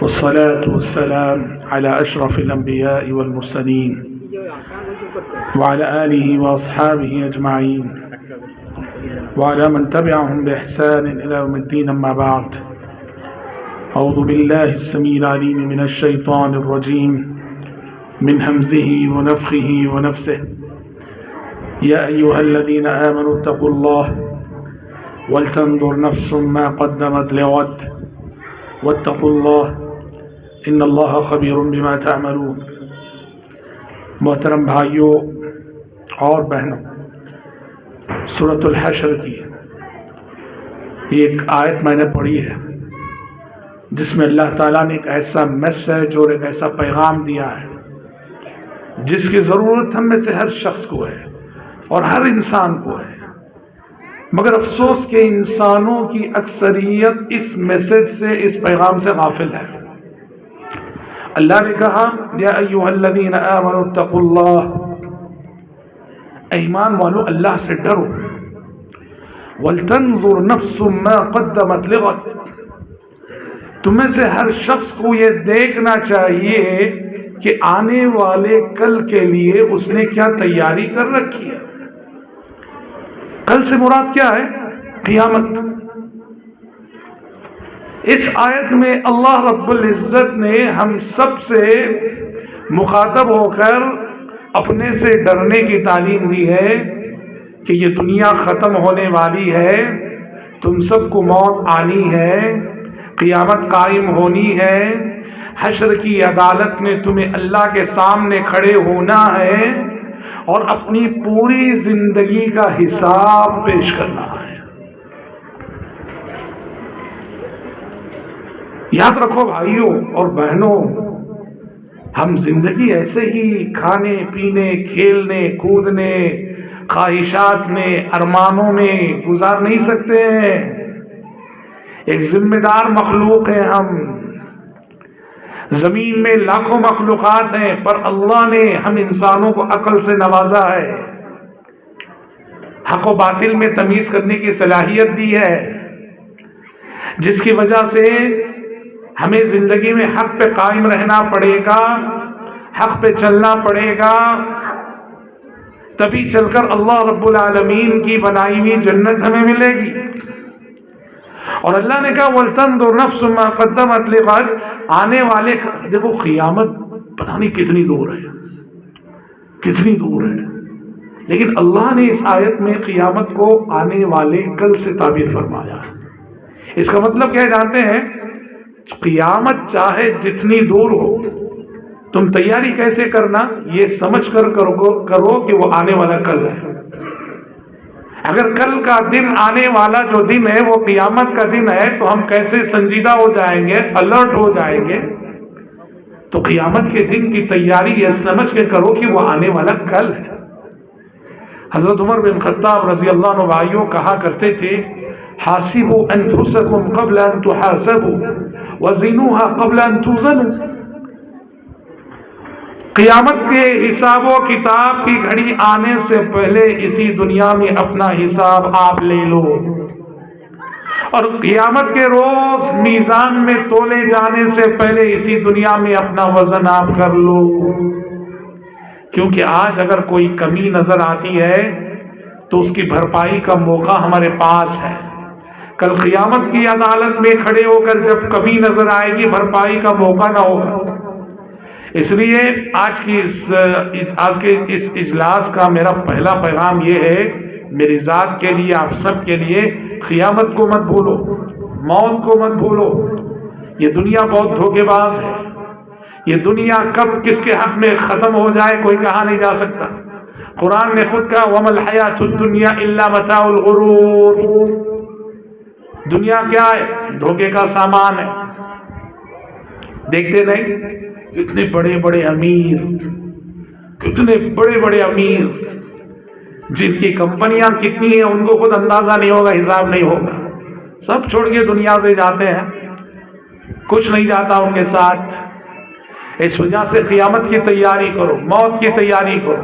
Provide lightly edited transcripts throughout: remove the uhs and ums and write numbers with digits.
والصلاة والسلام على أشرف الأنبياء والمرسلين وعلى آله وأصحابه أجمعين وعلى من تبعهم بإحسان إلى يوم الدين. أما بعد، أعوذ بالله السميع العليم من الشيطان الرجيم من همزه ونفخه ونفسه. يا أيها الذين آمنوا اتقوا الله ولتنظر نفس ما قدمت لغد واتقوا الله ان اللہ خبیر بما تعملون. محترم بھائیوں اور بہنوں، سورۃ الحشر کی یہ ایک آیت میں نے پڑھی ہے جس میں اللہ تعالیٰ نے ایک ایسا میسج اور ایک ایسا پیغام دیا ہے جس کی ضرورت ہم میں سے ہر شخص کو ہے اور ہر انسان کو ہے، مگر افسوس کہ انسانوں کی اکثریت اس میسج سے، اس پیغام سے غافل ہے. اللہ نے کہا یا ایھا الذین آمنوا اتقوا اللہ، ایمان والو اللہ سے ڈرو. ولتنظر نفس ما قدمت لغد، تمہیں سے ہر شخص کو یہ دیکھنا چاہیے کہ آنے والے کل کے لیے اس نے کیا تیاری کر رکھی ہے. کل سے مراد کیا ہے؟ قیامت. اس آیت میں اللہ رب العزت نے ہم سب سے مخاطب ہو کر اپنے سے ڈرنے کی تعلیم دی ہے کہ یہ دنیا ختم ہونے والی ہے، تم سب کو موت آنی ہے، قیامت قائم ہونی ہے، حشر کی عدالت میں تمہیں اللہ کے سامنے کھڑے ہونا ہے اور اپنی پوری زندگی کا حساب پیش کرنا ہے. یاد رکھو بھائیوں اور بہنوں، ہم زندگی ایسے ہی کھانے پینے، کھیلنے کودنے، خواہشات میں، ارمانوں میں گزار نہیں سکتے ہیں. ایک ذمہ دار مخلوق ہیں ہم. زمین میں لاکھوں مخلوقات ہیں پر اللہ نے ہم انسانوں کو عقل سے نوازا ہے، حق و باطل میں تمیز کرنے کی صلاحیت دی ہے، جس کی وجہ سے ہمیں زندگی میں حق پہ قائم رہنا پڑے گا، حق پہ چلنا پڑے گا، تبھی چل کر اللہ رب العالمین کی بنائی ہوئی جنت ہمیں ملے گی. اور اللہ نے کہا وَلْتَنْظُرْ نَفْسٌ مَا قَدَّمَتْ لِغَدٍ، آنے والے دیکھو قیامت پتہ نہیں کتنی دور ہے، کتنی دور ہے، لیکن اللہ نے اس آیت میں قیامت کو آنے والے کل سے تعبیر فرمایا. اس کا مطلب کیا جانتے ہیں؟ قیامت چاہے جتنی دور ہو، تم تیاری کیسے کرنا یہ سمجھ کر کرو کہ وہ آنے والا کل ہے. اگر کل کا دن آنے والا جو دن ہے وہ قیامت کا دن ہے تو ہم کیسے سنجیدہ ہو جائیں گے، الرٹ ہو جائیں گے. تو قیامت کے دن کی تیاری یہ سمجھ کے کرو کہ وہ آنے والا کل ہے. حضرت عمر بن خطاب رضی اللہ عنہ بھائیوں کہا کرتے تھے حاسبوا انفسکم قبل ان تحاسبوا وزنوها قبل ان توزنوا. قیامت کے حساب و کتاب کی گھڑی آنے سے پہلے اسی دنیا میں اپنا حساب آپ لے لو، اور قیامت کے روز میزان میں تولے جانے سے پہلے اسی دنیا میں اپنا وزن آپ کر لو. کیونکہ آج اگر کوئی کمی نظر آتی ہے تو اس کی بھرپائی کا موقع ہمارے پاس ہے. کل قیامت کی عدالت میں کھڑے ہو کر جب کمی نظر آئے گی بھرپائی کا موقع نہ ہوگا. اس لیے آج کے اس اجلاس کا میرا پہلا پیغام یہ ہے، میری ذات کے لیے، آپ سب کے لیے، قیامت کو مت بھولو، موت کو مت بھولو. یہ دنیا بہت دھوکے باز ہے. یہ دنیا کب کس کے حق میں ختم ہو جائے کوئی کہا نہیں جا سکتا. قرآن نے خود کہا وَمَا الْحَيَاةُ الدُّنْيَا إِلَّا مَتَاعُ الْغُرُورِ. دنیا کیا ہے؟ دھوکے کا سامان ہے. دیکھتے نہیں کتنے بڑے بڑے امیر، کتنے بڑے بڑے امیر جن کی کمپنیاں کتنی ہیں ان کو خود اندازہ نہیں ہوگا، حساب نہیں ہوگا. سب چھوڑ کے دنیا سے جاتے ہیں، کچھ نہیں جاتا ان کے ساتھ. اس وجہ سے قیامت کی تیاری کرو، موت کی تیاری کرو.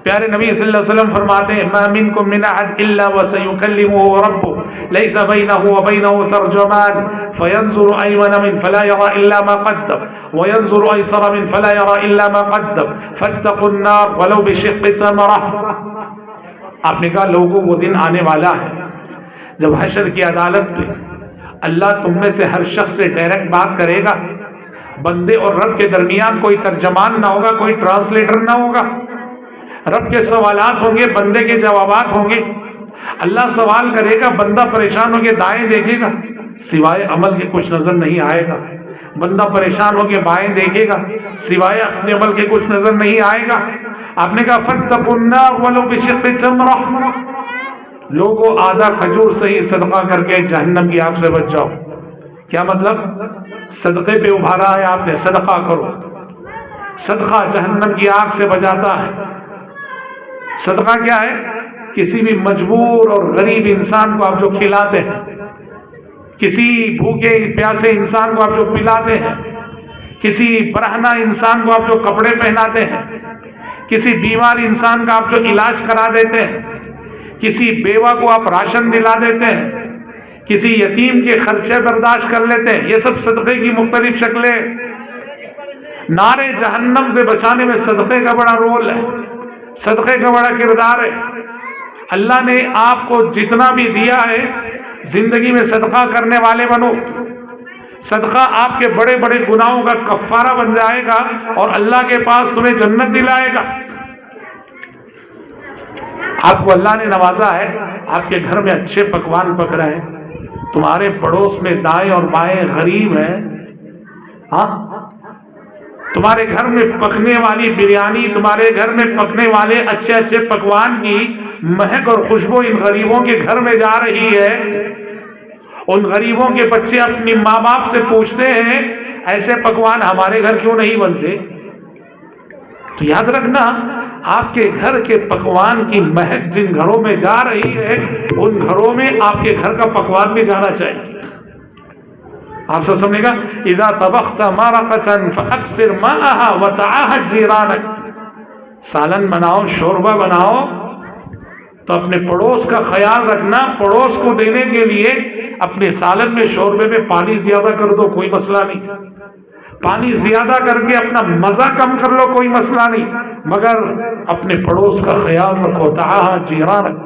پیارے نبی صلی اللہ علیہ وسلم فرماتے ہیں ما منکم من احد الا وسیکلمہ ربہ ليس بينه وبينه ترجمان فينظر أيمن من فلا يرى إلا ما قدم وينظر أيسر من فلا يرى إلا ما قدم فاتقوا النار ولو بشق تمرة. آپ نے کہا لوگوں وہ دن آنے والا ہے جب حشر کی عدالت میں اللہ تم میں سے ہر شخص سے ڈائریکٹ بات کرے گا. بندے اور رب کے درمیان کوئی ترجمان نہ ہوگا, کوئی ٹرانسلیٹر نہ ہوگا. رب کے سوالات ہوں گے, بندے کے جوابات ہوں گے. اللہ سوال کرے گا, بندہ پریشان ہو کے دائیں دیکھے گا, سوائے عمل کے کچھ نظر نہیں آئے گا. بندہ پریشان ہو کے بائیں دیکھے گا, سوائے اپنے عمل کے کچھ نظر نہیں آئے گا. آپ نے کہا فاتقوا النار ولو بشق تمرة, لوگوں آدھا کھجور سے ہی صدقہ کر کے جہنم کی آگ سے بچ جاؤ. کیا مطلب؟ صدقے پہ ابھارا ہے آپ نے, صدقہ کرو. صدقہ جہنم کی آگ سے بچاتا ہے. صدقہ کیا ہے؟ کسی بھی مجبور اور غریب انسان کو آپ جو کھلاتے ہیں, کسی بھوکے پیاسے انسان کو آپ جو پلاتے ہیں, کسی برہنہ انسان کو آپ جو کپڑے پہناتے ہیں, کسی بیمار انسان کا آپ جو علاج کرا دیتے ہیں, کسی بیوہ کو آپ راشن دلا دیتے ہیں, کسی یتیم کے خرچے برداشت کر لیتے ہیں, یہ سب صدقے کی مختلف شکلیں. نارے جہنم سے بچانے میں صدقے کا بڑا رول ہے, صدقے کا بڑا کردار ہے. اللہ نے آپ کو جتنا بھی دیا ہے زندگی میں صدقہ کرنے والے بنو. صدقہ آپ کے بڑے بڑے گناہوں کا کفارہ بن جائے گا اور اللہ کے پاس تمہیں جنت دلائے گا. آپ کو اللہ نے نوازا ہے, آپ کے گھر میں اچھے پکوان پک رہے ہیں, تمہارے پڑوس میں دائیں اور بائیں غریب ہیں, ہاں تمہارے گھر میں پکنے والی بریانی, تمہارے گھر میں پکنے والے اچھے اچھے پکوان کی مہک اور خوشبو ان غریبوں کے گھر میں جا رہی ہے. ان غریبوں کے بچے اپنی ماں باپ سے پوچھتے ہیں ایسے پکوان ہمارے گھر کیوں نہیں بنتے؟ تو یاد رکھنا, آپ کے گھر کے پکوان کی مہک جن گھروں میں جا رہی ہے ان گھروں میں آپ کے گھر کا پکوان بھی جانا چاہیے. آپ سب سمجھے گا, اذا طبخت مرقة فاکثر ماءها وتعاهد جیرانک, سالن بناؤ, شوربہ بناؤ تو اپنے پڑوس کا خیال رکھنا. پڑوس کو دینے کے لیے اپنے سالن میں شوربے میں پانی زیادہ کر دو, کوئی مسئلہ نہیں. پانی زیادہ کر کے اپنا مزہ کم کر لو, کوئی مسئلہ نہیں, مگر اپنے پڑوس کا خیال رکھو. تعاهد جیرانک.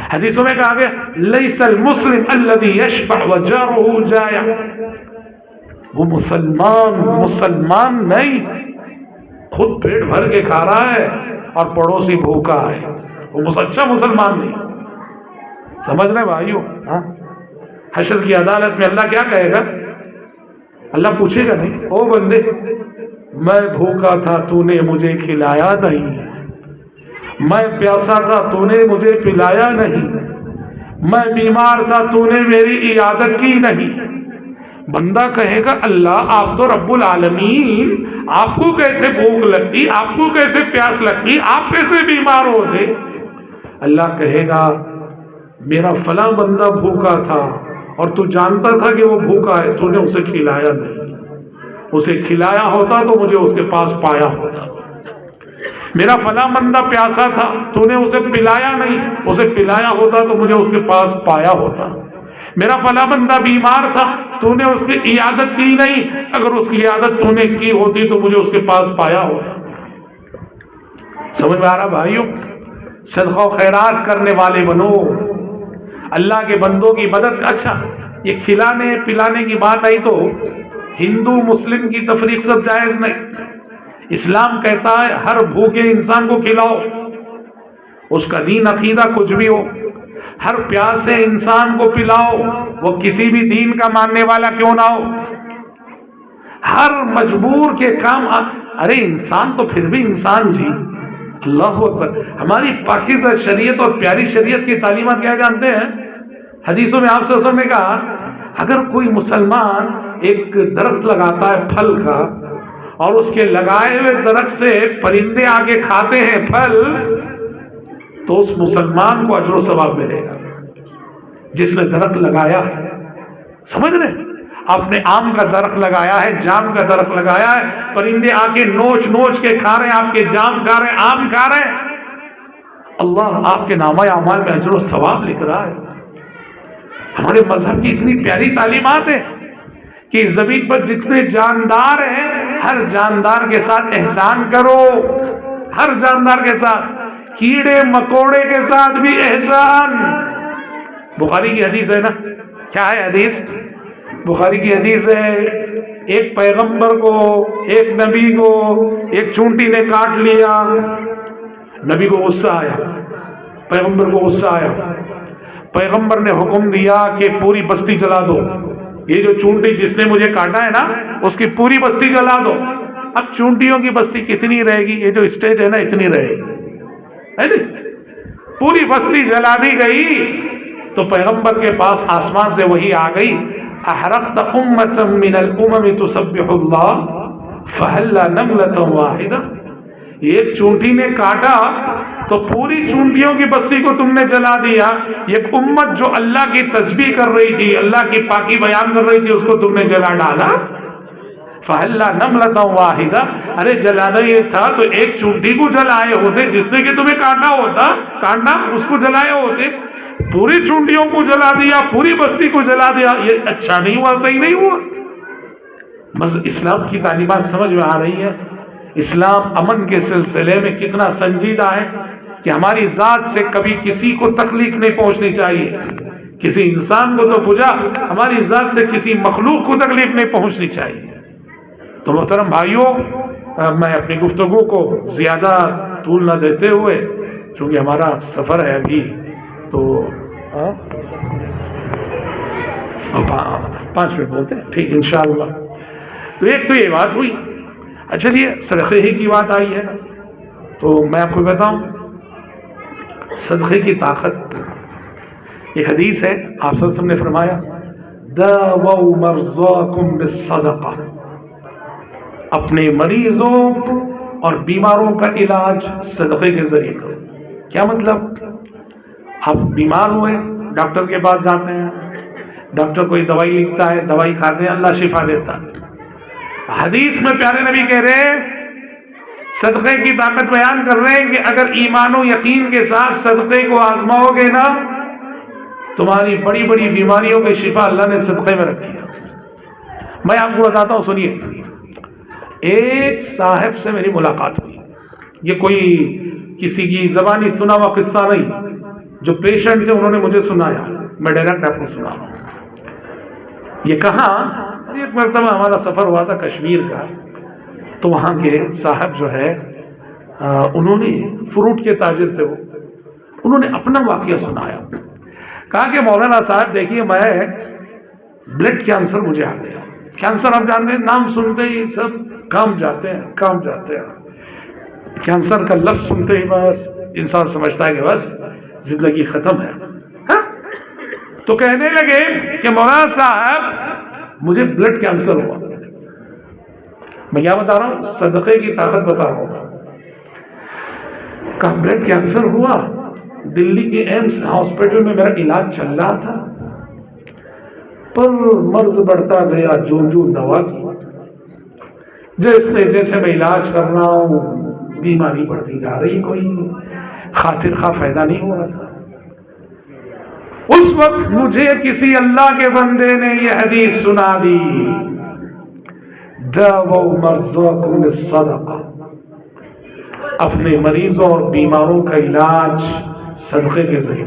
حدیثوں میں کہا گیا لیس المسلم الذي يشبع وجاره جائع, وہ مسلمان نہیں خود پیٹ بھر کے کھا رہا ہے اور پڑوسی بھوکا ہے, وہ اچھا مسلمان نہیں. سمجھ رہے بھائیو؟ حشر کی عدالت میں اللہ کیا کہے گا؟ اللہ پوچھے گا نہیں, او بندے میں بھوکا تھا تو نے مجھے کھلایا نہیں, میں پیاسا تھا تو نے مجھے پلایا نہیں, میں بیمار تھا تو نے میری عیادت کی نہیں. بندہ کہے گا اللہ آپ تو رب العالمین, آپ کو کیسے بھوک لگتی, آپ کو کیسے پیاس لگتی, آپ کیسے بیمار ہوتے؟ اللہ کہے گا میرا فلاں بندہ بھوکا تھا اور تو جانتا تھا کہ وہ بھوکا ہے, تو نے اسے کھلایا نہیں. اسے کھلایا ہوتا تو مجھے اس کے پاس پایا ہوتا. میرا فلاں بندہ پیاسا تھا, تو نے اسے پلایا نہیں, اسے پلایا ہوتا تو مجھے اس کے پاس پایا ہوتا. میرا فلاں بندہ بیمار تھا, تو نے اس کی عیادت کی نہیں, اگر اس کی عیادت تو نے کی ہوتی تو مجھے اس کے پاس پایا ہوتا. سمجھ میں آ رہا بھائیو؟ صدقہ و خیرات کرنے والے بنو, اللہ کے بندوں کی مدد. اچھا یہ کھلانے پلانے کی بات آئی تو ہندو مسلم کی تفریق سب جائز نہیں. اسلام کہتا ہے ہر بھوکے انسان کو کھلاؤ, اس کا دین عقیدہ کچھ بھی ہو. ہر پیاسے انسان کو پلاؤ, وہ کسی بھی دین کا ماننے والا کیوں نہ ہو. ہر مجبور کے کام. ارے انسان تو پھر بھی انسان جی. اللہ اکبر. ہماری پاکیزہ شریعت اور پیاری شریعت کی تعلیمات کیا جانتے ہیں؟ حدیثوں میں آپ سے نے کہا اگر کوئی مسلمان ایک درخت لگاتا ہے پھل کا, اور اس کے لگائے ہوئے درخت سے پرندے آ کے کھاتے ہیں پھل, تو اس مسلمان کو اجر و ثواب ملے گا جس نے درخت لگایا ہے. سمجھ رہے؟ آپ نے آم کا درخت لگایا ہے, جام کا درخت لگایا ہے, پرندے آ کے نوچ نوچ کے کھا رہے ہیں, آپ کے جام کھا رہے ہیں, آم کھا رہے ہیں, اللہ آپ کے نامہ اعمال میں اجر و ثواب لکھ رہا ہے. ہمارے مذہب کی اتنی پیاری تعلیمات ہیں کہ زمین پر جتنے جاندار ہیں ہر جاندار کے ساتھ احسان کرو، ہر جاندار کے ساتھ، کیڑے مکوڑے کے ساتھ بھی احسان۔ بخاری کی حدیث ہے نا، کیا ہے حدیث؟ بخاری کی حدیث ہے، ایک پیغمبر کو، ایک نبی کو ایک چونٹی نے کاٹ لیا، نبی کو غصہ آیا، پیغمبر کو غصہ آیا، پیغمبر نے حکم دیا کہ پوری بستی جلا دو، یہ جو چونٹی جس نے مجھے کاٹا ہے نا اس کی پوری بستی جلا دو۔ اب چونٹیوں کی بستی کتنی رہے گی؟ یہ جو اسٹیج ہے نا اتنی رہے گی، ہے نا؟ پوری بستی جلا دی گئی تو پیغمبر کے پاس آسمان سے وحی آ گئی، احرقت امة من الامم تسبح اللہ فہل نملة واحدہ، ایک چونٹی نے کاٹا تو پوری چونٹیوں کی بستی کو تم نے جلا دیا، ایک امت جو اللہ کی تسبیح کر رہی تھی، اللہ کی پاکی بیان کر رہی تھی، اس کو تم نے جلا ڈالا۔ فہل نملة واحدہ، ارے جلانا یہ تھا تو ایک چونٹی کو جلائے ہوتے، جس نے کہ تمہیں کاٹنا اس کو جلائے ہوتے، پوری چونٹیوں کو جلا دیا، پوری بستی کو جلا دیا، یہ اچھا نہیں ہوا، صحیح نہیں ہوا۔ بس اسلام کی تعلیمات سمجھ میں آ رہی ہے، اسلام امن کے سلسلے میں کتنا سنجیدہ ہے کہ ہماری ذات سے کبھی کسی کو تکلیف نہیں پہنچنی چاہیے، کسی انسان کو تو پوچھا، ہماری ذات سے کسی مخلوق کو تکلیف نہیں پہنچنی چاہیے۔ تو محترم بھائیوں، میں اپنی گفتگو کو زیادہ طول نہ دیتے ہوئے، چونکہ ہمارا سفر ہے ابھی تو 5 منٹ بولتے ہیں، ٹھیک انشاءاللہ۔ تو ایک تو یہ بات ہوئی، اچھا جی صدقے ہی کی بات آئی ہے تو میں آپ کو بتاؤں صدقے کی طاقت۔ ایک حدیث ہے، آپ صلی اللہ علیہ وسلم نے فرمایا داووا مرضاکم بالصدقہ، اپنے مریضوں اور بیماروں کا علاج صدقے کے ذریعے کرو۔ کیا مطلب؟ آپ بیمار ہوئے، ڈاکٹر کے پاس جاتے ہیں، ڈاکٹر کوئی دوائی لکھتا ہے، دوائی کھاتے ہیں، اللہ شفا دیتا ہے۔ حدیث میں پیارے نبی کہہ رہے ہیں، صدقے کی طاقت بیان کر رہے ہیں کہ اگر ایمان و یقین کے ساتھ صدقے کو آزماؤ گے نا، تمہاری بڑی بڑی بیماریوں کی شفا اللہ نے صدقے میں رکھی ہے۔ میں آپ کو بتاتا ہوں، سنیے، ایک صاحب سے میری ملاقات ہوئی، یہ کوئی کسی کی زبانی سنا ہوا قصہ نہیں، جو پیشنٹ تھے انہوں نے مجھے سنایا، میں ڈائریکٹ آپ کو سنا رہا ہوں۔ یہ کہاں، ایک مرتبہ ہمارا سفر ہوا تھا کشمیر کا، تو وہاں کے صاحب جو ہے انہوں نے فروٹ کے تاجر تھے، وہ انہوں نے اپنا واقعہ سنایا، کہا کہ مولانا صاحب دیکھیے میں بلڈ کینسر مجھے آ گیا۔ کینسر آپ جانتے ہیں، نام سنتے ہی سب کام جاتے ہیں، کینسر کا لفظ سنتے ہی بس انسان سمجھتا ہے کہ بس زندگی ختم ہے۔ تو کہنے لگے کہ مولانا صاحب مجھے بلڈ کینسر ہوا۔ میں کیا بتا رہا ہوں؟ صدقے کی طاقت بتا رہا ہوں۔ کہا بلڈ کینسر ہوا، دلی کے ایمس ہاسپٹل میں میرا علاج چل رہا تھا، پر مرض بڑھتا گیا، جو دوا کی جیسے میں علاج کر رہا ہوں بیماری بڑھتی جا رہی، کوئی خاطر خواہ فائدہ نہیں ہو رہا تھا۔ اس وقت مجھے کسی اللہ کے بندے نے یہ حدیث سنا دی، داووا مرضاکم بالصدقہ، اپنے مریضوں اور بیماروں کا علاج صدقے کے ذریعے۔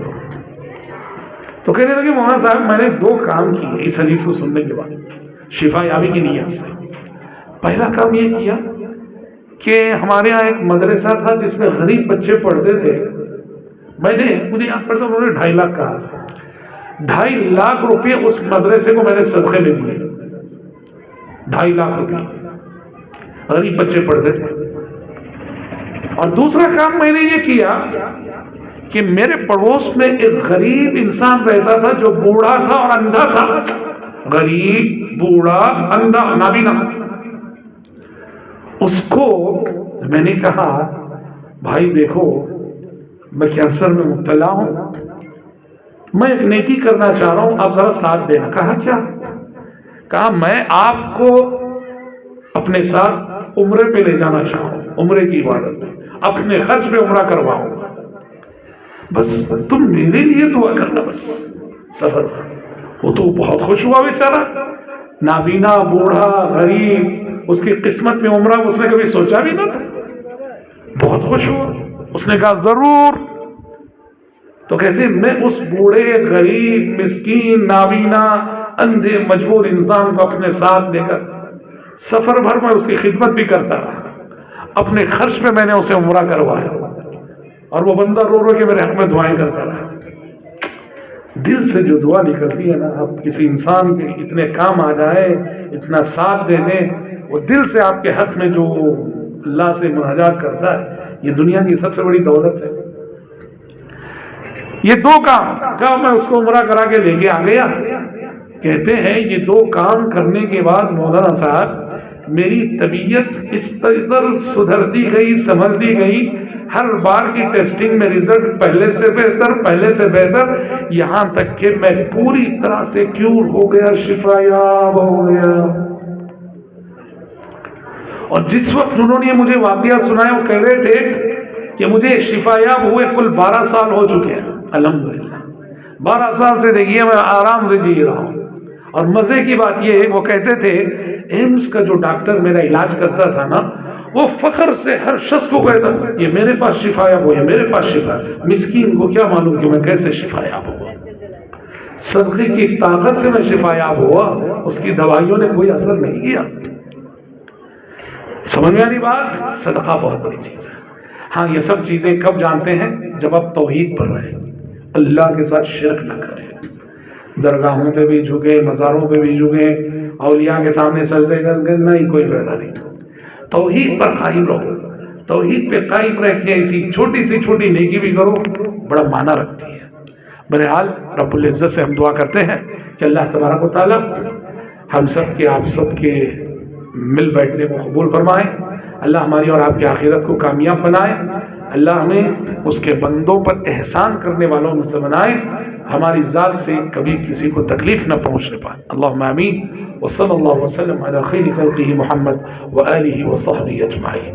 تو کہنے لگے مولانا صاحب میں نے 2 کام کیے اس حدیث کو سننے کے بعد شفا یابی کی نیت سے۔ پہلا کام یہ کیا کہ ہمارے ہاں ایک مدرسہ تھا جس میں غریب بچے پڑھتے تھے، مجھے یاد پڑتا انہوں نے 2.5 لاکھ کہا تھا، 2.5 لاکھ روپے اس مدرسے کو میں نے صدقے میں دیے، 2.5 لاکھ روپے، غریب بچے پڑھتے تھے۔ اور دوسرا کام میں نے یہ کیا کہ میرے پڑوس میں ایک غریب انسان رہتا تھا جو بوڑھا تھا اور اندھا تھا، غریب، بوڑھا، اندھا، نابینا۔ اس کو میں نے کہا بھائی دیکھو میں کینسر میں مبتلا ہوں، میں ایک نیکی کرنا چاہ رہا ہوں، آپ ذرا ساتھ دینا۔ کہا کیا؟ کہا میں آپ کو اپنے ساتھ عمرے پہ لے جانا چاہوں، عمرے کی عبادت میں اپنے خرچ پہ عمرہ کرواؤں گا، بس تم میرے لیے دعا کرنا، بس سفر۔ وہ تو بہت خوش ہوا بیچارہ، نابینا بوڑھا غریب، اس کی قسمت میں عمرہ اس نے کبھی سوچا بھی نہ تھا، بہت خوش ہوا. اس نے کہا ضرور. تو کہتے ہیں میں اس بوڑھے غریب مسکین نابینا اندھے مجبور انسان کو اپنے ساتھ لے کر سفر بھر میں اس کی خدمت بھی کرتا رہا، اپنے خرچ پہ میں نے اسے عمرہ کروایا، اور وہ بندہ رو رو کے میرے حق میں دعائیں کرتا رہا. دل سے جو دعا نکلتی ہے نا، اب کسی انسان کے اتنے کام آ جائے، اتنا ساتھ دے دے، وہ دل سے آپ کے حق میں جو اللہ سے مناجات کرتا ہے، یہ دنیا کی سب سے بڑی دولت ہے. یہ دو کام کا میں اس کو عمرہ کرا کے لے کے آ گیا. کہتے ہیں یہ دو کام کرنے کے بعد مولانا صاحب میری طبیعت اس طرح سدھرتی گئی، سنبھلتی گئی، ہر بار کی ٹیسٹنگ میں رزلٹ پہلے سے بہتر، یہاں تک کہ میں پوری طرح سے کیور ہو گیا، شفا یاب ہو گیا. اور جس وقت انہوں نے مجھے واقعہ سنایا، وہ کہہ رہے تھے کہ مجھے شفا یاب ہوئے کل 12 سال ہو چکے ہیں الحمدللہ. 12 سال سے دیکھیے میں آرام سے جی رہا ہوں. اور مزے کی بات یہ ہے، وہ کہتے تھے ایمس کا جو ڈاکٹر میرا علاج کرتا تھا نا، وہ فخر سے ہر شخص کو کہتا یہ میرے پاس شفا یاب ہوا، میرے پاس شفا. مسکین کو کیا معلوم کہ میں کیسے شفا یاب ہوا. صدقے کی طاقت سے میں شفا یاب ہوا، اس کی دوائیوں نے کوئی اثر نہیں کیا. سمجھ میں آنی بات؟ صدقہ بہت بڑی چیز ہے. ہاں یہ سب چیزیں کب جانتے ہیں؟ جب آپ توحید پر رہیں، اللہ کے ساتھ شرک نہ کریں، درگاہوں پہ بھی جھکے، مزاروں پہ بھی جھکے، اولیاء کے سامنے سجدے کرنے نہیں، کوئی فائدہ نہیں. توحید پر قائم رہو، توحید پہ قائم رہ کے ایسی چھوٹی سی چھوٹی نیکی بھی کرو، بڑا معنی رکھتی ہے. بہرحال رب العزت سے ہم دعا کرتے ہیں کہ اللہ تبارک و تعالی ہم سب کے، آپ سب کے مل بیٹھنے کو قبول فرمائے. اللہ ہماری اور آپ کی آخرت کو کامیاب بنائے. اللہ ہمیں اس کے بندوں پر احسان کرنے والوں میں سے بنائے، ہماری ذات سے کبھی کسی کو تکلیف نہ پہنچنے پائے. اللہم آمین. وصلی اللہ وسلم علی خیر خلقہ محمد وآلہ وصحبہ اجمعین.